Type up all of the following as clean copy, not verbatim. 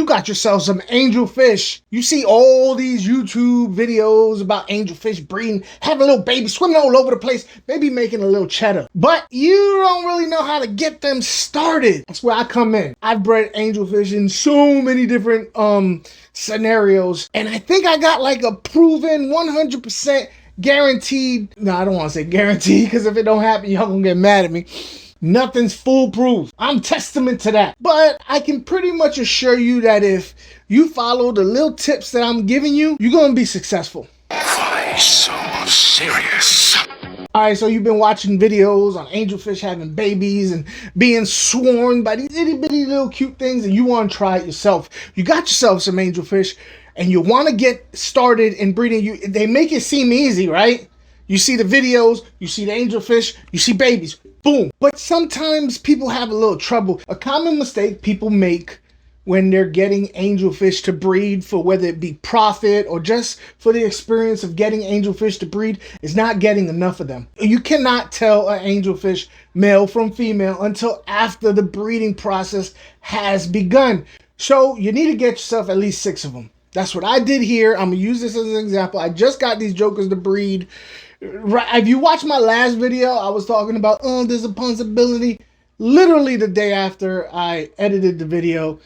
got yourself some angelfish. You see all these YouTube videos about angelfish breeding, having little babies, swimming all over the place, maybe making a little cheddar. But you don't really know how to get them started. That's where I come in. I've bred angelfish in so many different scenarios, and I think I got like a proven 100% guaranteed. No, I don't want to say guaranteed, because if it don't happen, y'all gonna get mad at me. Nothing's foolproof. I'm testament to that. But I can pretty much assure you that if you follow the little tips that I'm giving you, you're gonna be successful. Why so serious? Alright, so you've been watching videos on angelfish having babies and being swarmed by these itty bitty little cute things, and you want to try it yourself. You got yourself some angelfish and you want to get started in breeding. They make it seem easy, right? You see the videos, you see the angelfish, you see babies, boom. But sometimes people have a little trouble. A common mistake people make when they're getting angelfish to breed, for whether it be profit or just for the experience of getting angelfish to breed, is not getting enough of them. You cannot tell an angelfish male from female until after the breeding process has begun. So you need to get yourself at least 6 of them. That's what I did here. I'm gonna use this as an example. I just got these jokers to breed. Right, if you watched my last video, I was talking about, oh, there's a possibility. Literally the day after I edited the video,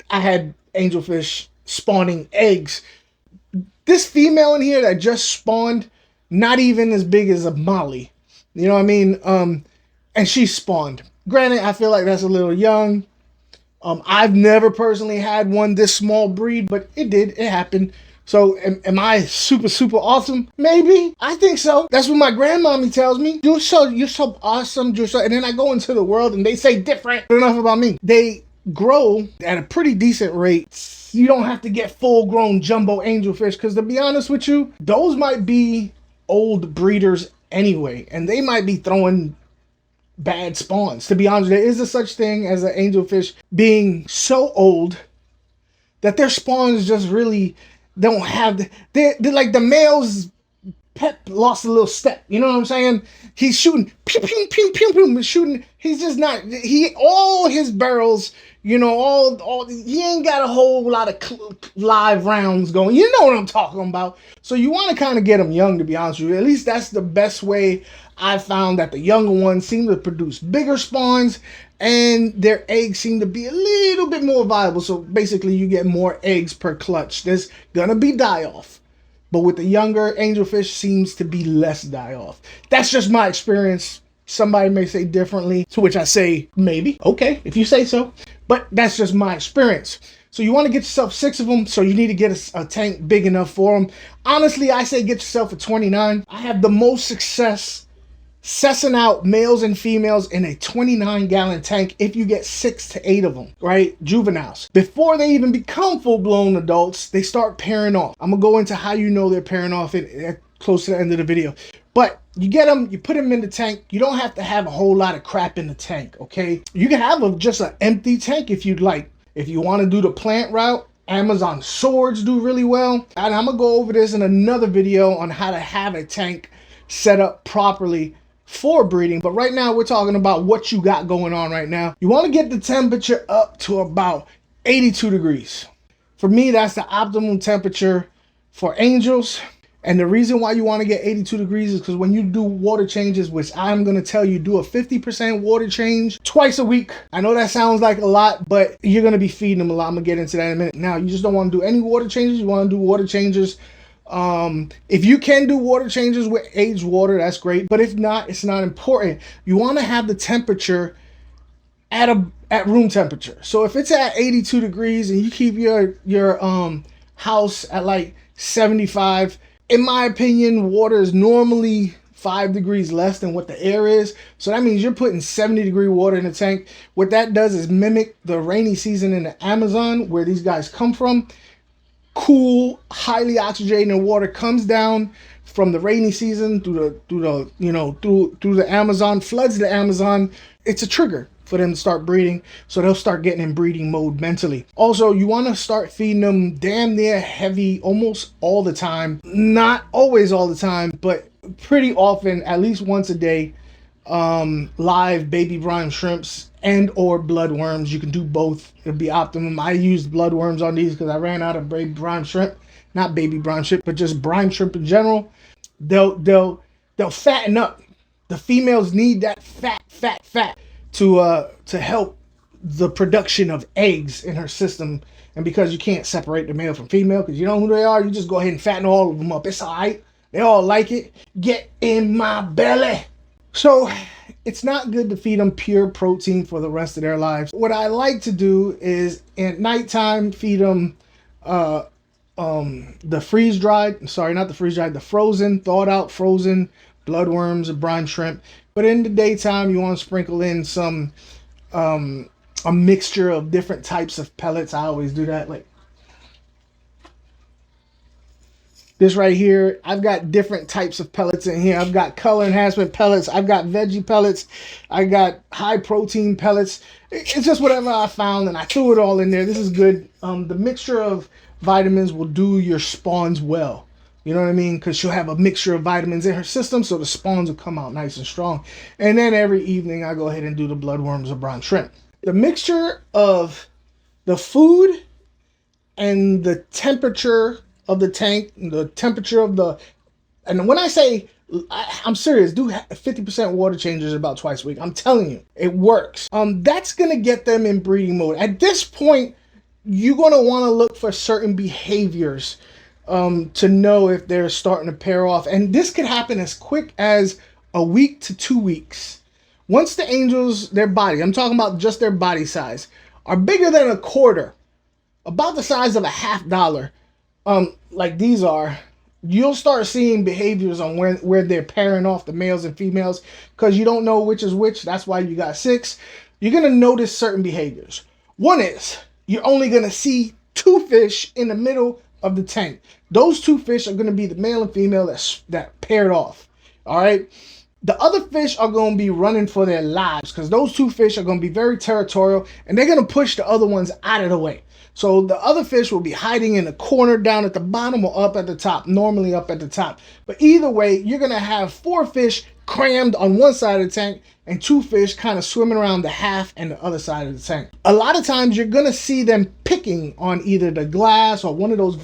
I had angelfish spawning eggs. This female in here that just spawned, not even as big as a molly. You know what I mean? And she spawned. Granted, I feel like that's a little young. I've never personally had one this small breed, but it did. It happened. So am I super awesome? Maybe. I think so. That's what my grandmommy tells me. You're so awesome. And then I go into the world and they say different. Enough about me. They grow at a pretty decent rate. You don't have to get full-grown jumbo angelfish, because to be honest with you, those might be old breeders anyway, and they might be throwing bad spawns. To be honest, there is a such thing as an angelfish being so old that their spawns just really don't have they're like the male's pep lost a little step. You know what I'm saying? He's shooting pew pew pew pew pew shooting. He's just not, all his barrels, you know, all he ain't got a whole lot of live rounds going. You know what I'm talking about. So you want to kind of get them young, to be honest with you. At least that's the best way. I found that the younger ones seem to produce bigger spawns, and their eggs seem to be a little bit more viable. So basically you get more eggs per clutch. There's gonna be die-off, but with the younger angelfish seems to be less die-off. That's just my experience. Somebody may say differently, to which I say maybe. Okay, if you say so. But that's just my experience. So you want to get yourself 6 of them, so you need to get a tank big enough for them. Honestly, I say get yourself a 29. I have the most success sussing out males and females in a 29-gallon tank if you get 6 to 8 of them, right? Juveniles. Before they even become full-blown adults, they start pairing off. I'm going to go into how you know they're pairing off close to the end of the video. But you get them, you put them in the tank. You don't have to have a whole lot of crap in the tank, okay? You can have just an empty tank if you'd like. If you want to do the plant route, Amazon swords do really well. And I'm going to go over this in another video on how to have a tank set up properly for breeding. But right now we're talking about what you got going on right now. You want to get the temperature up to about 82 degrees. For me, that's the optimum temperature for angels. And the reason why you want to get 82 degrees is because when you do water changes, which I'm going to tell you, do a 50% water change twice a week. I know that sounds like a lot, but you're going to be feeding them a lot. I'm going to get into that in a minute. Now, you just don't want to do any water changes. You want to do water changes. If you can do water changes with aged water, that's great. But if not, it's not important. You want to have the temperature at room temperature. So if it's at 82 degrees and you keep your house at like 75, in my opinion, water is normally 5 degrees less than what the air is. So that means you're putting 70-degree water in the tank. What that does is mimic the rainy season in the Amazon, where these guys come from. Cool, highly oxygenated water comes down from the rainy season through the Amazon, floods the Amazon. It's a trigger for them to start breeding, so they'll start getting in breeding mode mentally. Also, you want to start feeding them damn near heavy almost all the time. Not always all the time, but pretty often, at least once a day. live baby brine shrimps and or bloodworms. You can do both. It'll be optimum. I used bloodworms on these because I ran out of baby brine shrimp. Not baby brine shrimp, but just brine shrimp in general. They'll fatten up. The females need that fat to help the production of eggs in her system. And because you can't separate the male from female because you know who they are, you just go ahead and fatten all of them up. It's all right. They all like it. Get in my belly. So it's not good to feed them pure protein for the rest of their lives. What I like to do is at nighttime feed them the freeze-dried, sorry, not the freeze-dried, the frozen, thawed out frozen bloodworms and brine shrimp. But in the daytime, you want to sprinkle in some a mixture of different types of pellets. I always do that, like this right here. I've got different types of pellets in here. I've got color enhancement pellets. I've got veggie pellets. I got high protein pellets. It's just whatever I found and I threw it all in there. This is good. The mixture of vitamins will do your spawns well. You know what I mean? Because she'll have a mixture of vitamins in her system, so the spawns will come out nice and strong. And then every evening I go ahead and do the bloodworms or brine shrimp. The mixture of the food and the temperature of the tank, the temperature of the, and when I say, I'm serious, do 50% water changes about twice a week. I'm telling you, it works. That's gonna get them in breeding mode. At this point, you're gonna want to look for certain behaviors to know if they're starting to pair off, and this could happen as quick as a week to 2 weeks. Once the angels, their body, I'm talking about just their body size, are bigger than a quarter, about the size of a $50, like these are, you'll start seeing behaviors on where they're pairing off the males and females, because you don't know which is which. That's why you got 6. You're going to notice certain behaviors. One is you're only going to see 2 fish in the middle of the tank. Those 2 fish are going to be the male and female that paired off. All right. The other fish are going to be running for their lives because those 2 fish are going to be very territorial and they're going to push the other ones out of the way. So the other fish will be hiding in a corner down at the bottom or up at the top, normally up at the top. But either way, you're going to have 4 fish crammed on one side of the tank and 2 fish kind of swimming around the half and the other side of the tank. A lot of times you're going to see them picking on either the glass or one of those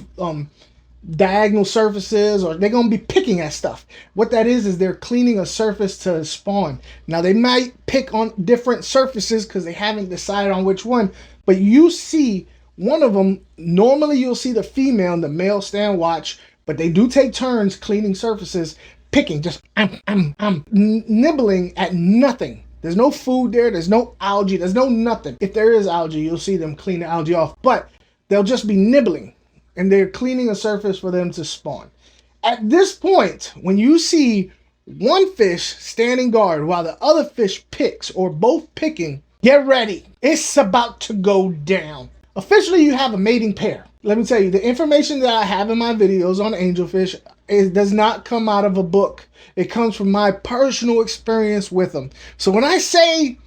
diagonal surfaces, or they're going to be picking at stuff. What that is they're cleaning a surface to spawn. Now they might pick on different surfaces because they haven't decided on which one, but you see one of them, normally you'll see the female and the male stand watch, but they do take turns cleaning surfaces, picking, just nibbling at nothing. There's no food there, there's no algae, there's no nothing. If there is algae, you'll see them clean the algae off, but they'll just be nibbling. And they're cleaning a surface for them to spawn. At this point, when you see one fish standing guard while the other fish picks or both picking, get ready. It's about to go down. Officially, you have a mating pair. Let me tell you, the information that I have in my videos on angelfish does not come out of a book. It comes from my personal experience with them. So when I say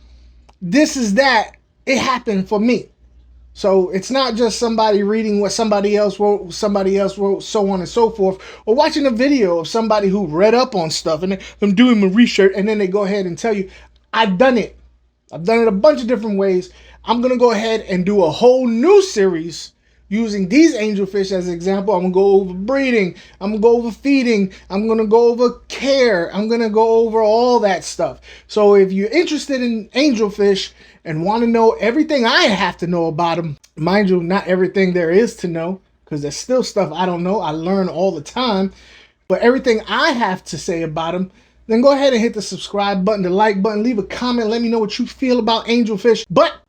this is that, it happened for me. So it's not just somebody reading what somebody else wrote, so on and so forth, or watching a video of somebody who read up on stuff and I'm doing my research and then they go ahead and tell you, I've done it. I've done it a bunch of different ways. I'm going to go ahead and do a whole new series using these angelfish as an example. I'm going to go over breeding. I'm going to go over feeding. I'm going to go over care. I'm going to go over all that stuff. So if you're interested in angelfish and want to know everything I have to know about them, mind you, not everything there is to know, because there's still stuff I don't know. I learn all the time. But everything I have to say about them, then go ahead and hit the subscribe button, the like button, leave a comment, let me know what you feel about angelfish. But